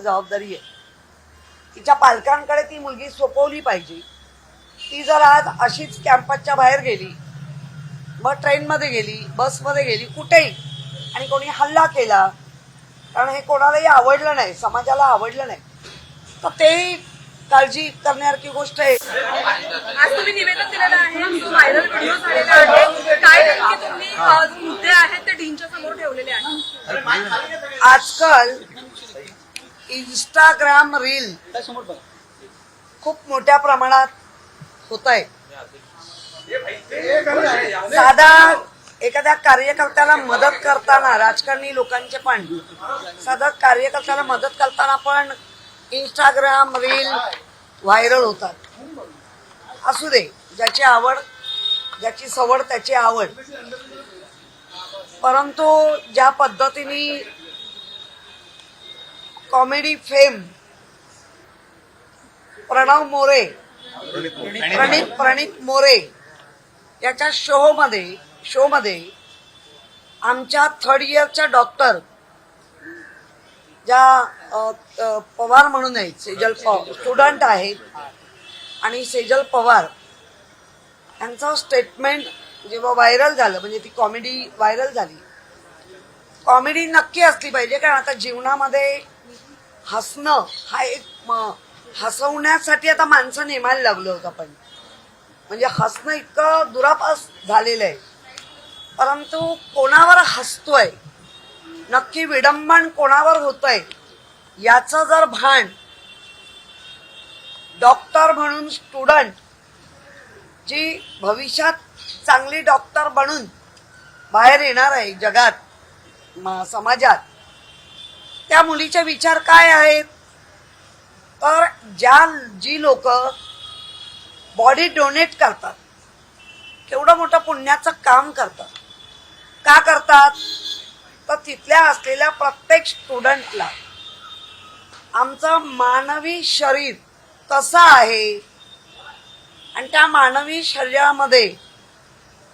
जबाबदारी आहे. तिच्या पालकांकडे ती मुलगी सोपवली पाहिजे. ती जर आज अशीच कॅम्पसच्या बाहेर गेली, मग ट्रेनमध्ये गेली, बसमध्ये गेली, कुठेही, आणि कोणी हल्ला केला, कारण हे कोणालाही आवडलं नाही, समाजाला आवडलं नाही, तर तेही काळजी करण्यासारखी गोष्ट आहे. आज तुम्ही निवेदन दिलेलं आहे, जो व्हायरल व्हिडिओ झालेला आहे, काय नेमके तुम्ही मुद्दे आहेत ते डीनच्या समोर ठेवलेले आहेत? आजकाल इंस्टाग्राम रील खूप मोठ्या प्रमाणात होत आहे. साधा एखाद्या कार्यकर्त्याला मदत करताना, राजकारणी लोकांचे पण साधा कार्यकर्त्याला मदत करताना पण इंस्टाग्राम रील व्हायरल होतात. असू दे, ज्याची आवड, ज्याची सवड त्याची आवड. परंतु ज्या पद्धतीने कॉमेडी फेम प्रणव मोरे, प्रणित मोरे याच्या शोमध्ये आमच्या थर्ड इयरच्या डॉक्टर ज्या पवार म्हणून आहेत, सेजल स्टुडंट आहेत, आणि सेजल पवार यांचं स्टेटमेंट जेव्हा व्हायरल झालं, म्हणजे ती कॉमेडी व्हायरल झाली. कॉमेडी नक्की असली पाहिजे, कारण आता जीवनामध्ये हसणं हा एक हसवण्यासाठी आता माणसं नेमायला लागलो होतं आपण, म्हणजे हसणं इतकं दुरापास झालेलं आहे. परंतु कोणावर हसतोय, नक्की विडंबन कोणावर होतंय, याचं जर भान डॉक्टर म्हणून स्टुडंट जी भविष्यात चांगली डॉक्टर बनून बाहेर येणार आहे जगात, समाजात, त्या मुलीचे विचार काय आहेत, तर जी लोक बॉडी डोनेट करतात, केवढं मोठं पुण्याचं काम करतात, का करतात, तर तिथल्या असलेल्या प्रत्येक स्टुडंटला आमचं मानवी शरीर कसं आहे आणि त्या मानवी शरीरामध्ये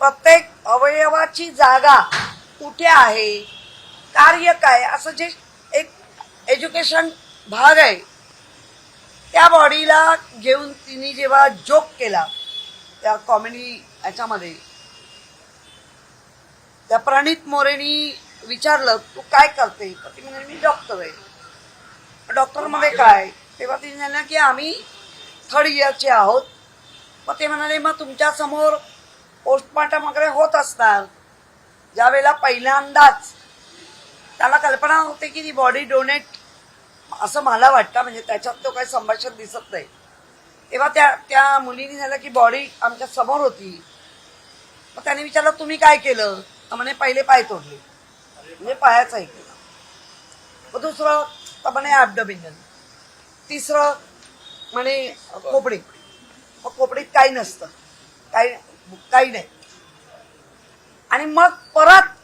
प्रत्येक अवयवाची जागा कुठे आहे, कार्य काय, असं जे एक एज्युकेशन भाग आहे, त्या बॉडीला घेऊन तिने जेव्हा जोक केला त्या कॉमेडी याच्यामध्ये, त्या प्रणित मोरेनी विचारलं तू काय करते, तर ती म्हणाली मी डॉक्टर आहे. डॉक्टरमध्ये काय, तेव्हा तिने म्हणाला की आम्ही थर्ड इयरचे आहोत. मग ते म्हणाले मग तुमच्या समोर पोस्टमॉर्टम वगैरे होत असणार. ज्यावेळेला पहिल्यांदाच त्याला कल्पना होते की ती बॉडी डोनेट, असं मला वाटतं, म्हणजे त्याच्यात तो काही संभाषण दिसत नाही, तेव्हा त्या मुलीने झालं की बॉडी आमच्या समोर होती. मग त्याने विचारलं तुम्ही काय केलं, तर म्हणे पहिले पाय तोडले, म्हणजे पायाचा हे केला. मग दुसरं तर म्हणे ॲब्डोमिनल, तिसरं म्हणे खोपडी. मग खोपडीत काही नसतं, काही नाही. आणि मग परत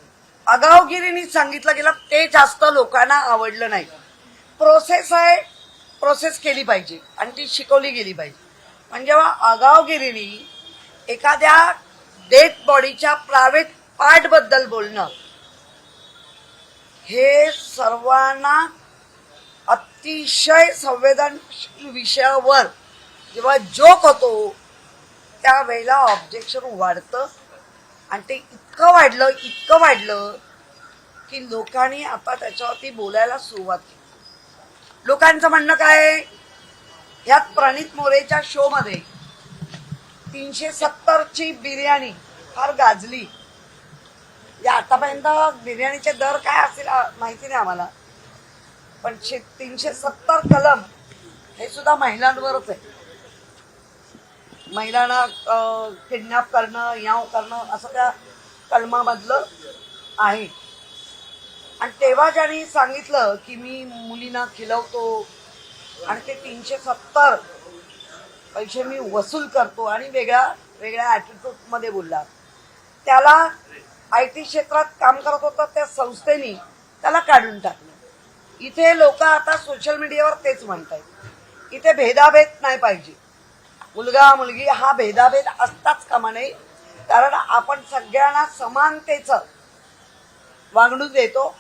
आगावगिरीने सांगितलं गेलं, ते जास्त लोकांना आवडलं नाही. प्रोसेस आहे, प्रोसेस केली पाहिजे आणि ती शिकवली गेली पाहिजे. पण जेव्हा आगावगिरीने एखाद्या डेड बॉडीच्या प्रायव्हेट पार्ट बद्दल बोलणं, हे सर्वांना अतिशय संवेदनशील विषयावर जेव्हा जोक होतो त्यावेळेला ऑब्जेक्शन वाढतं. आणि ते इतकं वाढलं की लोकांनी आता त्याच्यावरती बोलायला सुरुवात केली. लोकांचं म्हणणं काय, ह्यात प्रणित मोरेच्या शोमध्ये 370ची बिर्याणी फार गाजली. या आतापर्यंत बिर्याणीचे दर काय असेल माहिती नाही आम्हाला, पण 370 कलम हे सुद्धा महिलांवरच आहे. महिलांना किडनॅप करणं, याव करणं असं त्या कलमामधलं आहे. आणि तेव्हा ज्यांनी सांगितलं की मी मुलींना खिलवतो आणि ते 370 पैसे मी वसूल करतो आणि वेगळ्या ॲटिट्यूडमध्ये बोलला, त्याला IT क्षेत्रात काम करत होता त्या संस्थेनी त्याला काढून टाकलं. इथे लोक आता सोशल मीडियावर तेच म्हणतात, इथे भेदाभेद नाही पाहिजे, मुलगा मुलगी हा भेदाभेद असताच कामा नये, कारण आपण सगळ्यांना समानतेचं वागणूक देतो.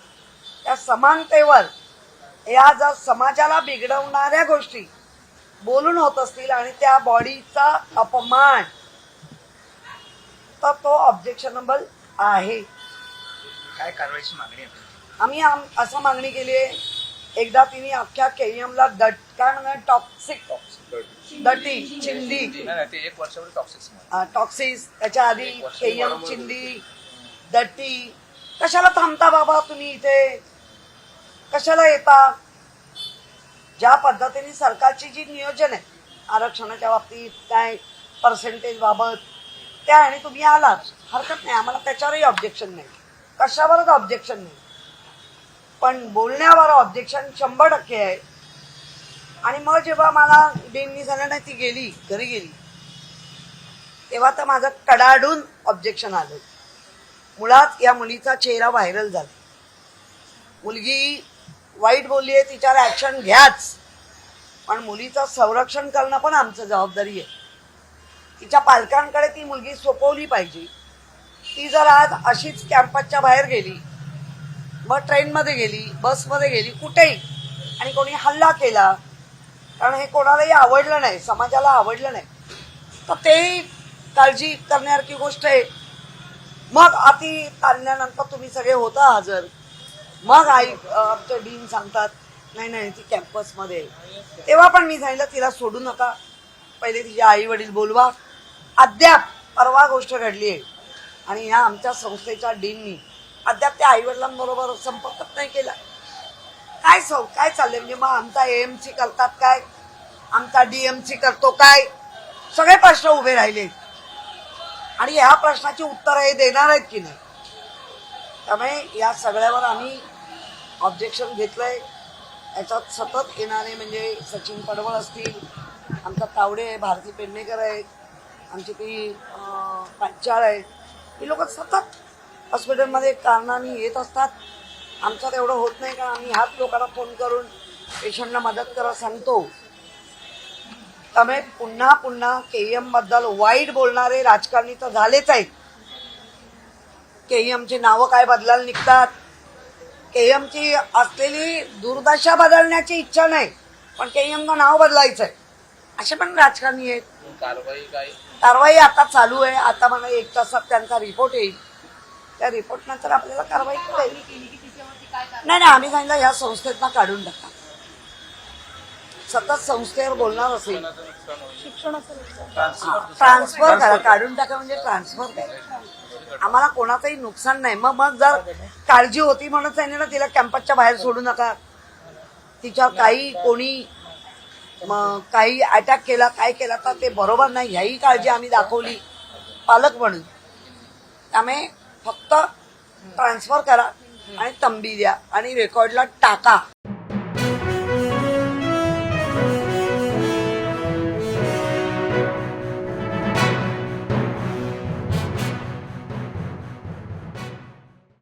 त्या समानतेवर या जर समाजाला बिघडवणाऱ्या गोष्टी बोलून होत असतील आणि त्या बॉडीचा अपमान, तर तो ऑब्जेक्शनेबल आहे. काय कारवाईची मागणी आहे? आम्ही असं मागणी केली आहे. एकदा तिने अख्ख्या केईएमला काय म्हणतात टॉक्सिक डटी चिंदी नाही, ते 1 वर्षावर टॉक्सिक्स टॉक्सिस, त्याच्या आधी केईएम चिंदी डटी. कशाला थांबता बाबा तुम्ही इथे, कशाला येता? ज्या पद्धतीने सरकारची जी नियोजन आहे आरक्षणाच्या बाबतीत काय पर्सेंटेज बाबत त्या, आणि तुम्ही आलात, हरकत नाही, आम्हाला त्याच्यावरही ऑब्जेक्शन नाही, कशावरच ऑब्जेक्शन नाही, पण बोलण्यावर ऑब्जेक्शन 100% आहे. आणि मग जेव्हा मला डीननी सांगितलं नाही ती गेली, घरी गेली, तेव्हा तर माझं कडाडून ऑब्जेक्शन आलं. मुळात या मुलीचा चेहरा व्हायरल झाला. मुलगी वाईट बोलली आहे, तिच्यावर ऍक्शन घ्याच, पण मुलीचं संरक्षण करणं पण आमचं जबाबदारी आहे. तिच्या पालकांकडे ती मुलगी सोपवली पाहिजे. ती जर आज अशीच कॅम्पसच्या बाहेर गेली, मग ट्रेनमध्ये गेली, बसमध्ये गेली, कुठेही, आणि कोणी हल्ला केला, कारण हे कोणालाही आवडलं नाही, समाजाला आवडलं नाही, तर तेही काळजी करण्यासारखी गोष्ट आहे. मग अति ताणल्यानंतर तुम्ही सगळे होता हजर, मग आमचे डीन सांगतात नाही नाही ती कॅम्पसमध्ये आहे. तेव्हा पण मी सांगितलं तिला सोडू नका, पहिले तिचे आई वडील बोलवा. अद्याप परवा गोष्ट घडली आहे आणि ह्या आमच्या संस्थेच्या डीननी अद्याप त्या आई वडिलांबरोबर संपर्कच नाही केला. काय चाललंय म्हणजे? मग आमचा एएमसी करतात काय, आमचा डीएमसी करतो काय, सगळे प्रश्न उभे राहिले आणि ह्या प्रश्नाची उत्तर हे देणार आहेत की नाही. त्यामुळे या सगळ्यावर आम्ही ऑब्जेक्शन घेतलंय. याच्यात सतत येणारे म्हणजे सचिन पडवळ असतील, आमचा तावडे आहे, भारती पेडणेकर आहे, आमची ती पंचाळ आहे, ही लोक सतत हॉस्पिटलमध्ये कारणाने येत असतात. आमचं तेवढं होत नाही, कारण आम्ही ह्याच लोकांना फोन करून पेशंटला मदत करा सांगतो. त्यामुळे पुन्हा पुन्हा केईएम बद्दल वाईट बोलणारे राजकारणी तर झालेच आहेत. केईएमची नावं काय बदलायला निघतात, केईएमची असलेली दुर्दशा बदलण्याची इच्छा नाही, पण केईएमचं नाव बदलायचं आहे, असे पण राजकारणी आहेत. कारवाई आता चालू आहे. आता मला 1 तासात त्यांचा रिपोर्ट येईल, त्या रिपोर्ट नंतर आपल्याला कारवाई करायची. नाही आम्ही सांगितलं ह्या संस्थेतनं काढून टाका. सतत संस्थेवर बोलणार असेल, ट्रान्सफर करा. काढून टाका म्हणजे ट्रान्सफर करा. आम्हाला कोणाचंही नुकसान नाही. मग जर काळजी होती म्हणून सांगितलं ना तिला कॅम्पसच्या बाहेर सोडू नका, तिच्यावर काही कोणी काही अटॅक केला, काय केला, तर ते बरोबर नाही, ह्याही काळजी आम्ही दाखवली पालक म्हणून. त्यामुळे फक्त ट्रान्सफर करा आणि तंबी द्या आणि रेकॉर्डला टाका.